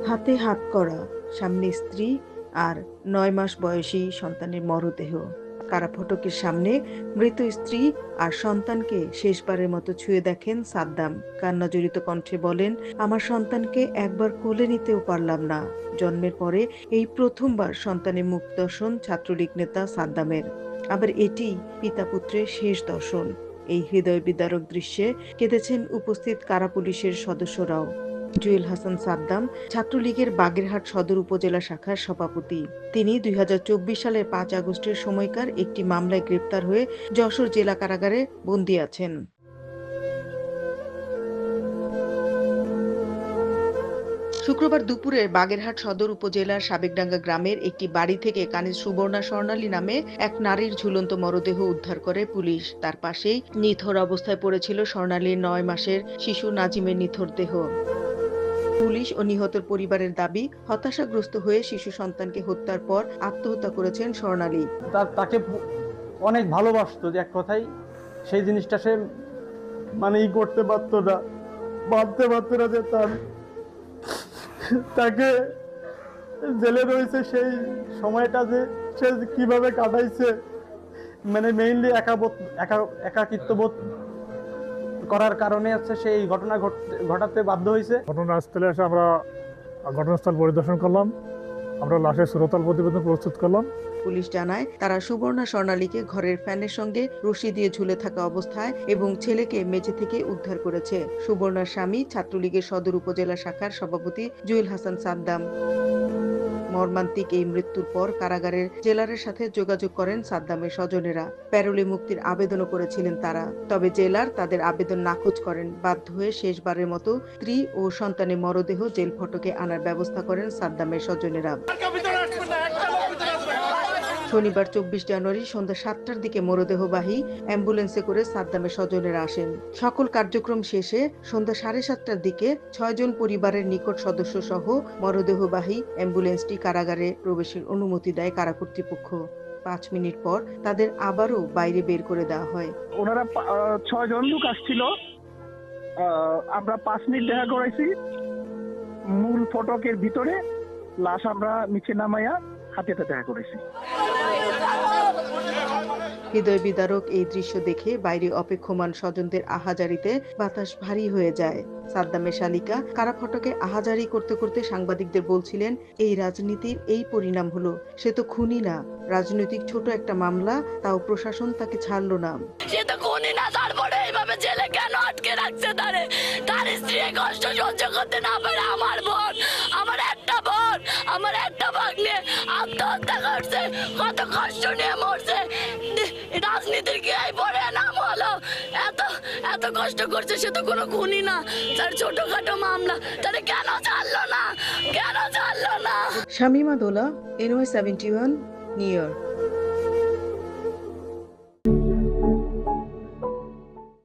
হাতে হাত করা, সামনে স্ত্রী আর ৯ মাস বয়সী সন্তানের মরদেহ। কারাফটকের সামনে মৃত স্ত্রী আর সন্তানকে শেষবারের মতো ছুঁয়ে দেখেন সাদ্দাম। কান্নাজড়িত কণ্ঠে বলেন, আমার সন্তানকে একবার কোলে নিতেও পারলাম না। জন্মের পরে এই প্রথমবার সন্তানের মুখ দর্শন ছাত্রলীগ নেতা সাদ্দামের। আবার এটি পিতা পুত্রের শেষ দর্শন। এই হৃদয় বিদারক দৃশ্যে কেঁদেছেন উপস্থিত কারা পুলিশের সদস্যরাও। জুয়েল হাসান সাদ্দাম ছাত্রলীগের বাগেরহাট সদর উপজেলা শাখার সভাপতি। তিনি ২০২৪ সালের ৫ আগস্টের সময়কার একটি মামলায় গ্রেপ্তার হয়ে যশোর জেলা কারাগারে বন্দী আছেন। শুক্রবার দুপুরে বাগেরহাট সদর উপজেলার সাবেকডাঙ্গা গ্রামের একটি বাড়ি থেকে কানিজ সুবর্ণা স্বর্ণালী নামে এক নারীর ঝুলন্ত মরদেহ উদ্ধার করে পুলিশ। তার পাশেই নিথর অবস্থায় পড়েছিল স্বর্ণালীর ৯ মাসের শিশু নাজিমের নিথর দেহ। পুলিশ ও নিহতের পরিবারের দাবি, হতাশাগ্রস্ত হয়ে শিশু সন্তানকে হত্যার পর আত্মহত্যা করেছেন স্বর্ণালী। তাকে অনেক ভালোবাসতো, যে এক কথাই সেই জিনিসটা সে মানে করতে পারতো না, বাঁধতে পারতো না যে তাকে জেলে রয়েছে সেই সময়টা যে সে কিভাবে কাটাইছে, মানে মেইনলি একাকিত্ব বোধ করার কারণে হচ্ছে সেই ঘটনা ঘটাতে বাধ্য হয়েছে। ঘটনাস্থলে এসে আমরা ঘটনাস্থল পরিদর্শন করলাম, আমরা লাশের সুরতল প্রতিবেদন প্রস্তুত করলাম। পুলিশ জানায়, তারা সুবর্ণা স্বর্ণালীকে ঘরের ফ্যানের সঙ্গে রশি দিয়ে ঝুলে থাকা অবস্থায় এবং ছেলেকে মেঝে থেকে উদ্ধার করেছে। সুবর্ণার স্বামী ছাত্রলীগের সদর উপজেলা শাখার সভাপতি জুয়েল হাসান সাদ্দাম। মর্মান্তিক এই মৃত্যুর পর কারাগারের জেলারের সাথে যোগাযোগ করেন সাদ্দামের স্বজনেরা। প্যারোলে মুক্তির আবেদনও করেছিলেন তারা, তবে জেলার তাদের আবেদন নাকচ করেন। বাধ্য হয়ে শেষবারের মতো স্ত্রী ও সন্তানের মরদেহ জেল ফটকে আনার ব্যবস্থা করেন সাদ্দামের স্বজনেরা। শনিবার ২৪ জানুয়ারি সন্ধ্যা ৭টার দিকে মরদেহবাহী অ্যাম্বুলেন্সে করে সাদ্দামের স্বজনেরা আসেন। সকল কার্যক্রম শেষে সন্ধ্যা ৭:৩০টার দিকে ৬ জন পরিবারের নিকট সদস্য সহ মরদেহবাহী অ্যাম্বুলেন্সটি কারাগারে প্রবেশের অনুমতি দেয় কারা কর্তৃপক্ষ। ৫ মিনিট পর তাদের আবারও বাইরে বের করে দেওয়া হয়। ওনারা ৬ জন লোক আসছিল, আমরা ৫ মিনিট দেখা করাইছি। মূল ফটকের ভিতরে লাশ আমরা নিচে নামাইয়া হাতে দেখা করেছি। হৃদয় বিদারক এই দৃশ্য দেখে বাইরে অপেক্ষমান স্বজনদের আহাজারিতে বাতাস ভারী হয়ে যায়। সাদ্দামের শালিকা কারা ফটকে আহাজারি করতে করতে সাংবাদিকদের বলছিলেন, এই রাজনীতির এই পরিণাম হলো, সে তো খুনি না, রাজনৈতিক ছোট একটা মামলা, তাও প্রশাসন তাকে ছাড়লো না। সে তো খুনি না, তারপরে এইভাবে জেলে কেন আটকে রাখছে তারে? তার স্ত্রী কষ্ট সহ্য করতে না পারে। আমার বোন, আমার একটা বোন, আমার একটা ভাগ্নে আত্মহত্যা করছে, কত কষ্ট নিয়ে মরছে। রাজনীতির কি এই পরে নাম হলো? এত কষ্ট করছে, সে তো কোনো খুনি না, তার ছোটখাটো মামলা, তারে কেন ছাড়লো না? কেন ছাড়লো না? শামীমা দোলা, NY 71, নিউ ইয়র্ক।